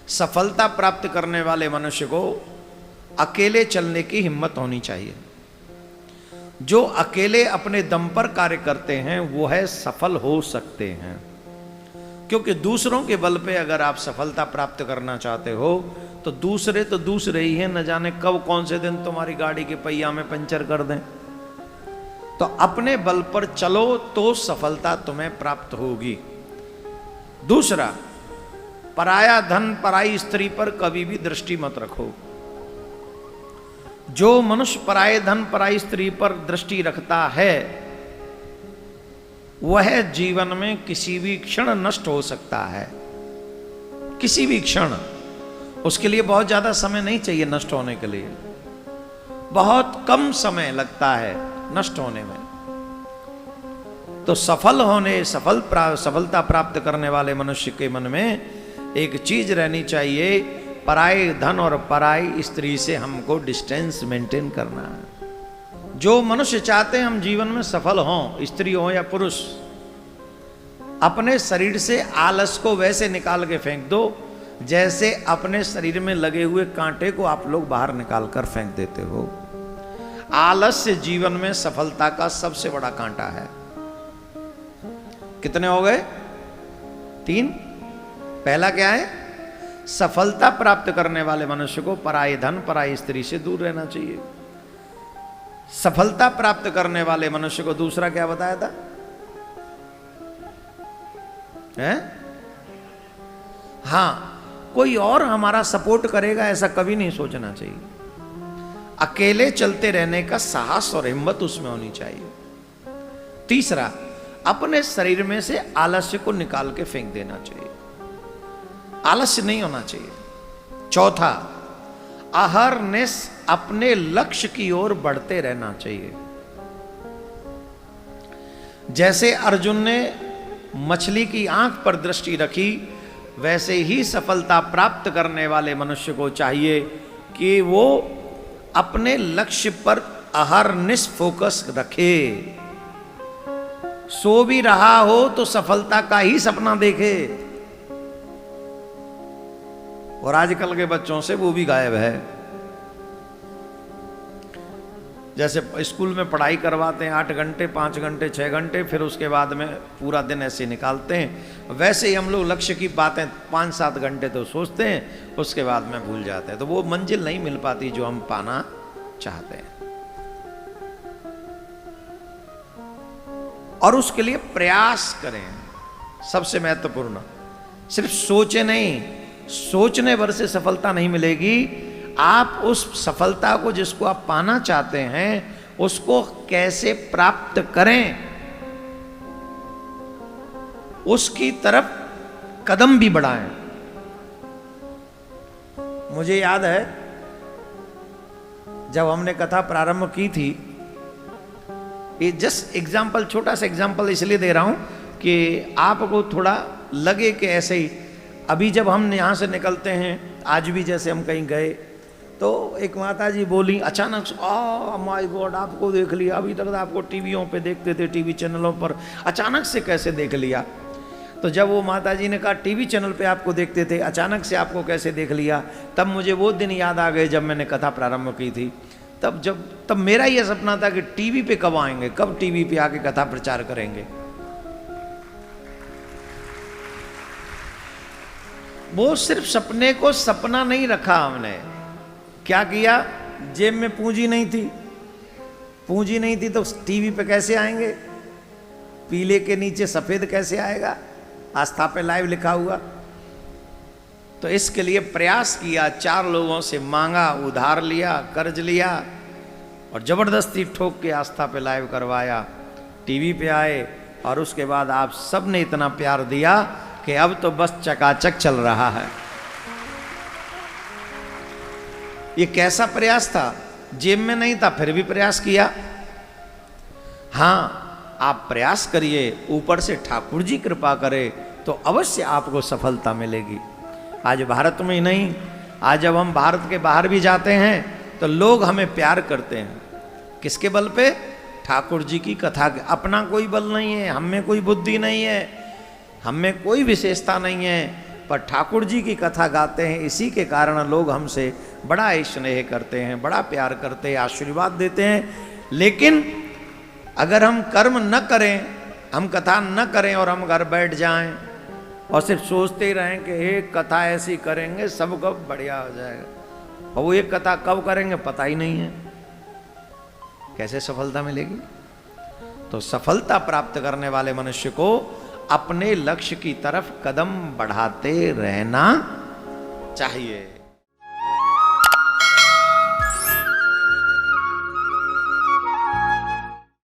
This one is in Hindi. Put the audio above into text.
सफलता प्राप्त करने वाले मनुष्य को अकेले चलने की हिम्मत होनी चाहिए। जो अकेले अपने दम पर कार्य करते हैं वो है सफल हो सकते हैं, क्योंकि दूसरों के बल पे अगर आप सफलता प्राप्त करना चाहते हो तो दूसरे ही हैं, न जाने कब कौन से दिन तुम्हारी गाड़ी के पहिया में पंचर कर दें। तो अपने बल पर चलो तो सफलता तुम्हें प्राप्त होगी। दूसरा, पराया धन पराई स्त्री पर कभी भी दृष्टि मत रखो। जो मनुष्य पराये धन पराई स्त्री पर दृष्टि रखता है वह जीवन में किसी भी क्षण नष्ट हो सकता है, किसी भी क्षण। उसके लिए बहुत ज्यादा समय नहीं चाहिए नष्ट होने के लिए, बहुत कम समय लगता है नष्ट होने में। तो सफलता प्राप्त करने वाले मनुष्य के मन में एक चीज रहनी चाहिए, पराये धन और पराई स्त्री से हमको डिस्टेंस मेंटेन करना है। जो मनुष्य चाहते हैं हम जीवन में सफल हों, स्त्री हो या पुरुष, अपने शरीर से आलस को वैसे निकाल के फेंक दो जैसे अपने शरीर में लगे हुए कांटे को आप लोग बाहर निकाल कर फेंक देते हो। आलस्य जीवन में सफलता का सबसे बड़ा कांटा है। कितने हो गए? 3। पहला क्या है? सफलता प्राप्त करने वाले मनुष्य को पराये धन पराई स्त्री से दूर रहना चाहिए। सफलता प्राप्त करने वाले मनुष्य को दूसरा क्या बताया था? हां, कोई और हमारा सपोर्ट करेगा ऐसा कभी नहीं सोचना चाहिए। अकेले चलते रहने का साहस और हिम्मत उसमें होनी चाहिए। तीसरा, अपने शरीर में से आलस्य को निकाल के फेंक देना चाहिए, आलस्य नहीं होना चाहिए। चौथा, अहरनिश अपने लक्ष्य की ओर बढ़ते रहना चाहिए। जैसे अर्जुन ने मछली की आंख पर दृष्टि रखी, वैसे ही सफलता प्राप्त करने वाले मनुष्य को चाहिए कि वो अपने लक्ष्य पर अहरनिश फोकस रखे। सो भी रहा हो तो सफलता का ही सपना देखे। और आजकल के बच्चों से वो भी गायब है। जैसे स्कूल में पढ़ाई करवाते हैं 8 घंटे 5 घंटे 6 घंटे, फिर उसके बाद में पूरा दिन ऐसे निकालते हैं, वैसे ही हम लोग लक्ष्य की बातें 5-7 घंटे तो सोचते हैं, उसके बाद में भूल जाते हैं। तो वो मंजिल नहीं मिल पाती जो हम पाना चाहते हैं। और उसके लिए प्रयास करें। सबसे महत्वपूर्ण, सिर्फ सोचे नहीं, सोचने भर से सफलता नहीं मिलेगी। आप उस सफलता को जिसको आप पाना चाहते हैं उसको कैसे प्राप्त करें, उसकी तरफ कदम भी बढ़ाएं। मुझे याद है जब हमने कथा प्रारंभ की थी, ये जस्ट एग्जाम्पल, छोटा सा एग्जाम्पल इसलिए दे रहा हूं कि आपको थोड़ा लगे कि ऐसे ही। अभी जब हम यहां से निकलते हैं, आज भी जैसे हम कहीं गए तो एक माता जी बोली अचानक से, माय गॉड आपको देख लिया। अभी तक आपको टीवियों पे देखते थे, टीवी चैनलों पर, अचानक से कैसे देख लिया? तो जब वो माता जी ने कहा टीवी चैनल पे आपको देखते थे, अचानक से आपको कैसे देख लिया, तब मुझे वो दिन याद आ गए जब मैंने कथा प्रारंभ की थी। तब मेरा ये सपना था कि टीवी पे कब आएंगे, कब टीवी पे आके कथा प्रचार करेंगे। वो सिर्फ सपने को सपना नहीं रखा हमने, क्या किया? जेब में पूंजी नहीं थी, पूंजी नहीं थी तो टीवी पे कैसे आएंगे? पीले के नीचे सफेद कैसे आएगा? आस्था पे लाइव लिखा हुआ। तो इसके लिए प्रयास किया, 4 लोगों से मांगा, उधार लिया, कर्ज लिया और जबरदस्ती ठोक के आस्था पे लाइव करवाया, टीवी पे आए। और उसके बाद आप सब ने इतना प्यार दिया कि अब तो बस चकाचक चल रहा है। ये कैसा प्रयास था? जेब में नहीं था फिर भी प्रयास किया। हां, आप प्रयास करिए, ऊपर से ठाकुर जी कृपा करे तो अवश्य आपको सफलता मिलेगी। आज भारत में ही नहीं, आज जब हम भारत के बाहर भी जाते हैं तो लोग हमें प्यार करते हैं। किसके बल पे? ठाकुर जी की कथा के। अपना कोई बल नहीं है, हम में कोई बुद्धि नहीं है, हम में कोई विशेषता नहीं है, पर ठाकुर जी की कथा गाते हैं, इसी के कारण लोग हमसे बड़ा स्नेह करते हैं, बड़ा प्यार करते हैं, आशीर्वाद देते हैं। लेकिन अगर हम कर्म न करें, हम कथा न करें और हम घर बैठ जाएं और सिर्फ सोचते ही रहें कि एक कथा ऐसी करेंगे सब कब बढ़िया हो जाएगा, और वो एक कथा कब करेंगे पता ही नहीं है, कैसे सफलता मिलेगी? तो सफलता प्राप्त करने वाले मनुष्य को अपने लक्ष्य की तरफ कदम बढ़ाते रहना चाहिए।